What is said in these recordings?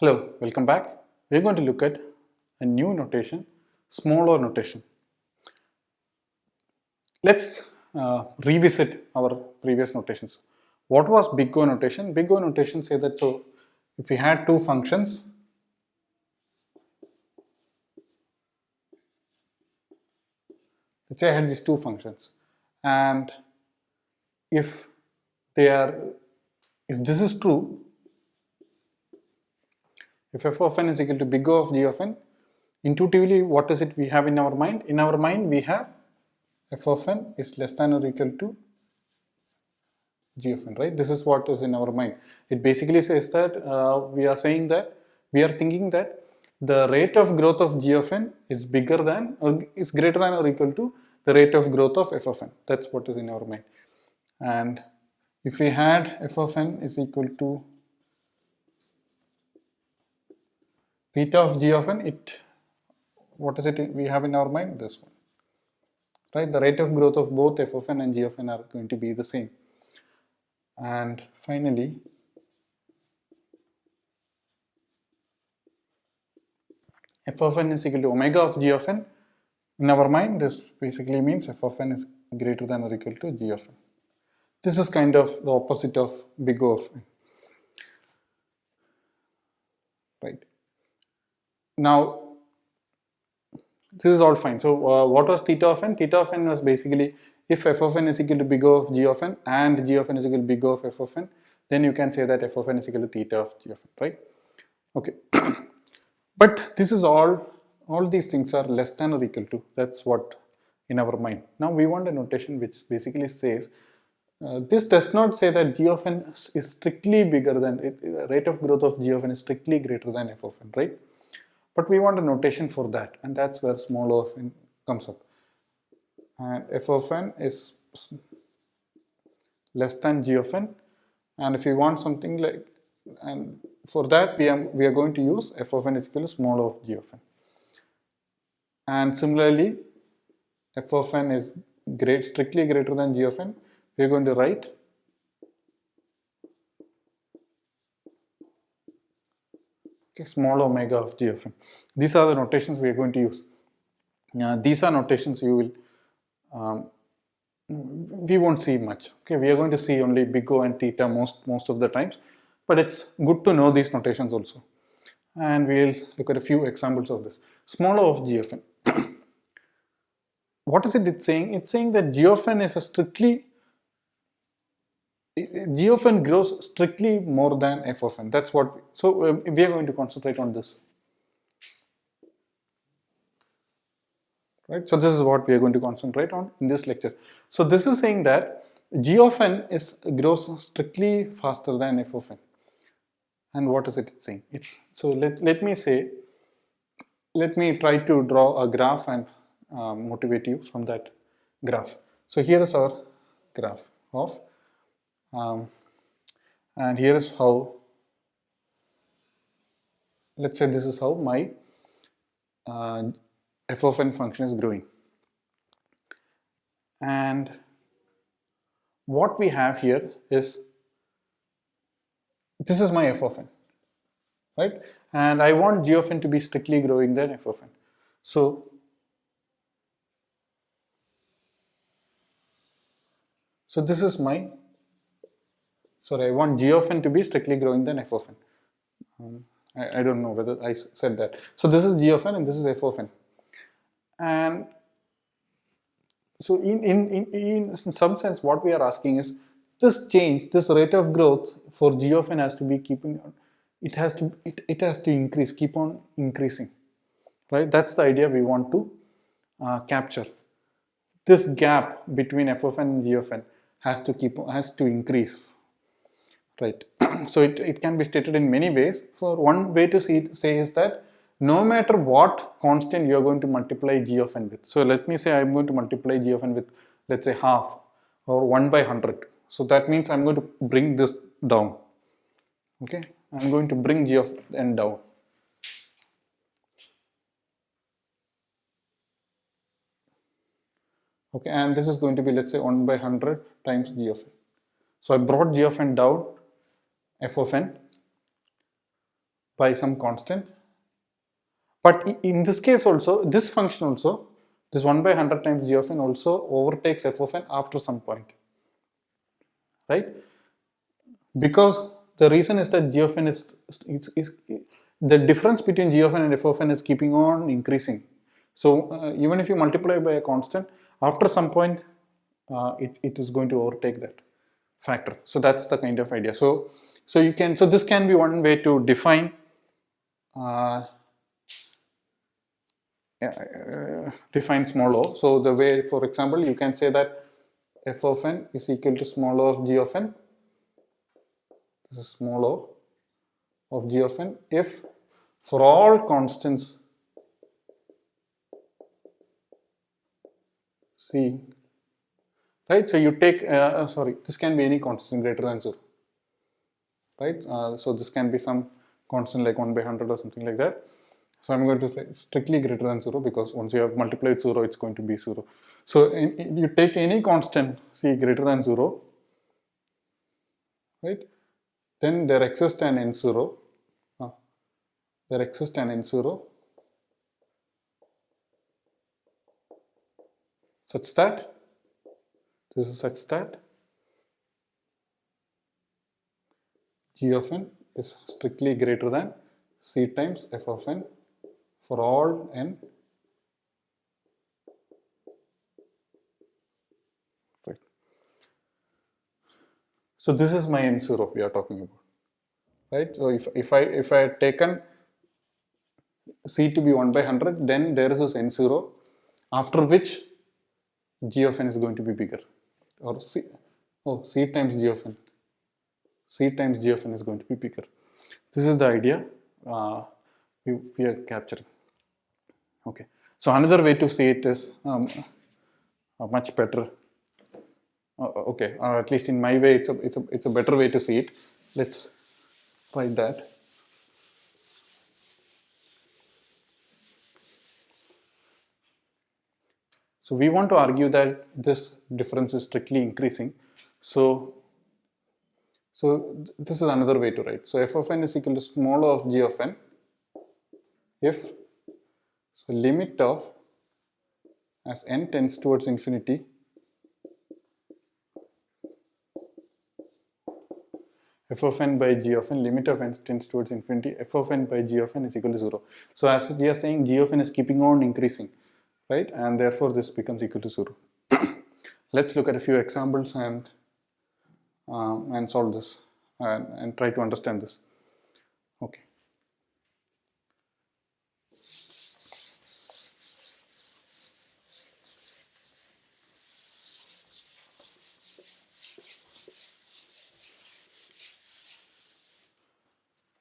Hello, welcome back. We're going to look at a new notation, smaller notation. Let's revisit our previous notations. What was big O notation? Big O notation say that so if we had two functions, let's say I had these two functions, and if if this is true, if f of n is equal to big O of g of n, intuitively what is it we have in our mind? In our mind we have f of n is less than or equal to g of n, right? This is what is in our mind. It basically says that we are saying that we are thinking that the rate of growth of g of n is bigger than or is greater than or equal to the rate of growth of f of n. That's what is in our mind. And if we had f of n is equal to theta of g of n, what is it we have in our mind? This one, right? The rate of growth of both f of n and g of n are going to be the same. And finally, f of n is equal to omega of g of n. In our mind, this basically means f of n is greater than or equal to g of n. This is kind of the opposite of big O of n. Right. Now, this is all fine. So, what was theta of n? Theta of n was basically if f of n is equal to big O of g of n and g of n is equal to big O of f of n, then you can say that f of n is equal to theta of g of n, right? Okay. But this is all these things are less than or equal to. That's what in our mind. Now we want a notation which basically says this does not say that g of n is strictly bigger than rate of growth of g of n is strictly greater than f of n, right? But we want a notation for that, and that's where small o of n comes up. And f of n is less than g of n, and if we want something like, and for that we are going to use f of n is equal to small o of g of n. And similarly, f of n is strictly greater than g of n, we are going to write small omega of g of n. These are the notations we are going to use. These are notations you will we won't see much. Okay, we are going to see only big O and theta most of the times, but it's good to know these notations also. And we'll look at a few examples of this. Small O of g of n. What is it saying? It's saying that g of n is a g of n grows strictly more than f of n. That's what. So we are going to concentrate on this. Right? So this is what we are going to concentrate on in this lecture. So this is saying that g of n grows strictly faster than f of n. And what is it saying? So let me try to draw a graph and motivate you from that graph. So here is our graph of and here is how, let's say this is how my f of n function is growing. And what we have here is, this is my f of n, right? And I want g of n to be strictly growing than f of n. So this is my, sorry, I want g of n to be strictly growing than f of n. I don't know whether I said that. So this is g of n and this is f of n. And so in some sense what we are asking is, this change, this rate of growth for g of n has to be keeping on, it has to increase, keep on increasing, right? That's the idea we want to capture. This gap between f of n and g of n has to increase, right? So it can be stated in many ways. So one way to say is that no matter what constant you are going to multiply g of n with. So let me say I am going to multiply g of n with, let's say, half or 1 by 100. So that means I am going to bring this down. Okay, I am going to bring g of n down. Okay, and this is going to be, let's say, 1 by 100 times g of n. So I brought g of n down, f of n, by some constant. But in this case also, this function also, this 1 by 100 times g of n also overtakes f of n after some point, right? Because the reason is that g of n is the difference between g of n and f of n is keeping on increasing. So even if you multiply by a constant, after some point, it is going to overtake that factor. So that's the kind of idea. So this can be one way to define define small o. So the way, for example, you can say that f of n is equal to small o of g of n. This is small o of g of n if for all constants c, right? So you take, this can be any constant greater than 0, right? So this can be some constant like 1 by 100 or something like that. So I'm going to say strictly greater than 0 because once you have multiplied 0, it's going to be 0. So you take any constant c greater than 0, right? Then there exists an n0. There exists an n0 such that this is such that g of n is strictly greater than c times f of n for all n. Right. So this is my n0 we are talking about, right? So if I had taken c to be 1 by 100, then there is this n0 after which g of n is going to be bigger, or c times g of n. C times g of n is going to be bigger. This is the idea we are capturing. Okay. So another way to see it is much better. Okay, or at least in my way, it's a better way to see it. Let's write that. So we want to argue that this difference is strictly increasing. So this is another way to write. So f of n is equal to small o of g of n if limit of as n tends towards infinity f of n by g of n, limit of n tends towards infinity, f of n by g of n is equal to 0. So as we are saying, g of n is keeping on increasing, right? And therefore this becomes equal to 0. Let's look at a few examples and solve this and try to understand this. Okay.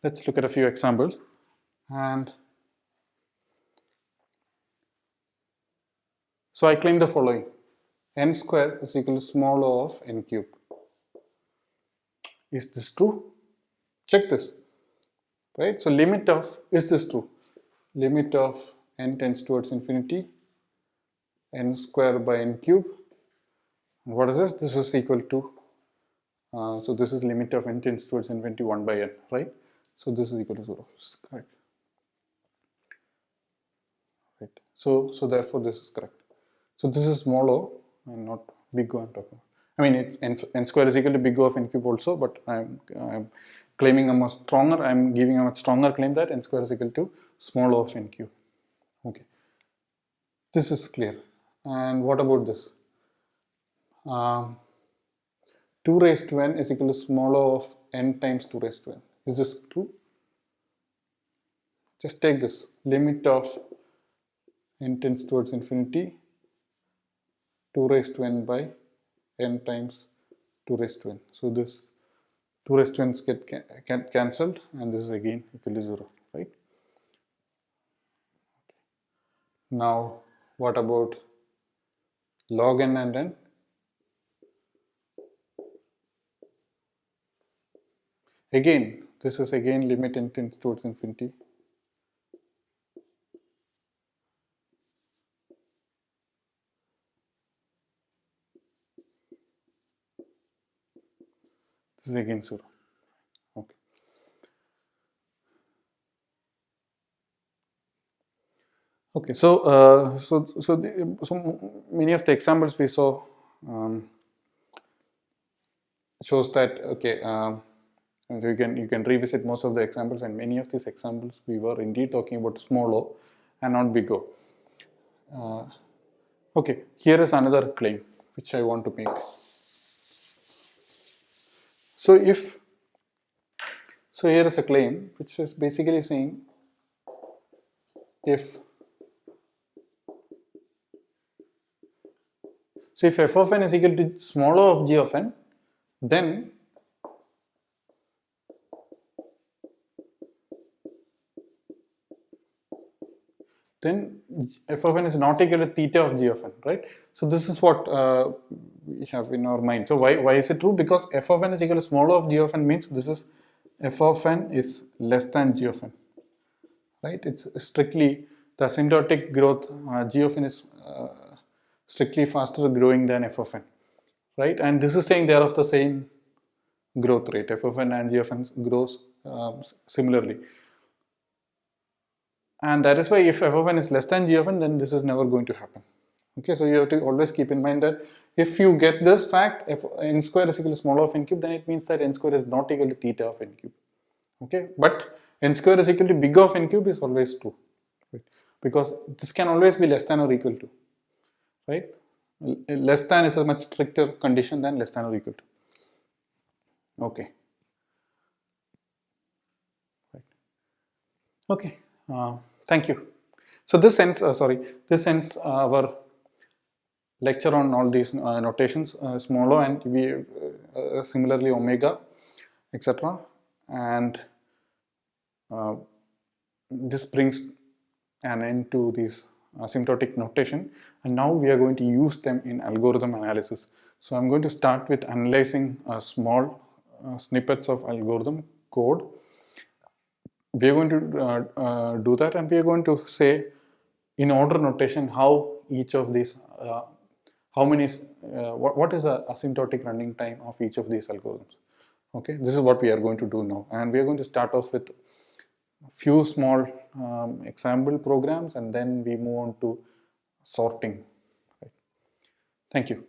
Let's look at a few examples. And so I claim the following: n square is equal to small o of n cube. Is this true? Check this, right? So limit of, is this true? Limit of n tends towards infinity, n square by n cube. And what is this? This is equal to, so this is limit of n tends towards infinity 1 by n, right? So this is equal to 0, correct. Right. So therefore this is correct. So this is small o and not big O I'm talking about. I mean, it's n square is equal to big O of n cube also, but I'm claiming I'm giving a much stronger claim that n square is equal to small o of n cube. Okay. This is clear. And what about this? 2 raised to n is equal to small o of n times 2 raised to n. Is this true? Just take this limit of n tends towards infinity, 2 raised to n by n times 2 raised to n. So this 2 raised to n's get cancelled, and this is again equal to 0, right? Now what about log n and n? Again, this is again limit n tends towards infinity. This is again 0. Okay. Okay, so many of the examples we saw um, shows that okay, and so you can revisit most of the examples, and many of these examples we were indeed talking about small o and not big O. Okay, here is another claim which I want to make. So if so, here is a claim which is basically saying if if f of n is equal to small o of g of n, then f of n is not equal to theta of g of n, right? So this is what we have in our mind. So why is it true? Because f of n is equal to small o of g of n means this is f of n is less than g of n, right? It's strictly the asymptotic growth. G of n is strictly faster growing than f of n, right? And this is saying they are of the same growth rate. F of n and g of n grows similarly. And that is why if f of n is less than g of n, then this is never going to happen. Okay, so you have to always keep in mind that if you get this fact, if n square is equal to small of n cube, then it means that n square is not equal to theta of n cube. Okay, but n square is equal to big of n cube is always true, right? Because this can always be less than or equal to, right? Less than is a much stricter condition than less than or equal to. Okay. Right. Okay. Thank you. So this ends. This ends our lecture on all these notations, small o and we similarly omega, etc. And this brings an end to this asymptotic notation, and now we are going to use them in algorithm analysis. So I'm going to start with analyzing small snippets of algorithm code. We are going to do that, and we are going to say in order notation how each of these how many what is the asymptotic running time of each of these algorithms. Okay, this is what we are going to do now, and we are going to start off with a few small example programs, and then we move on to sorting. Right. Thank you.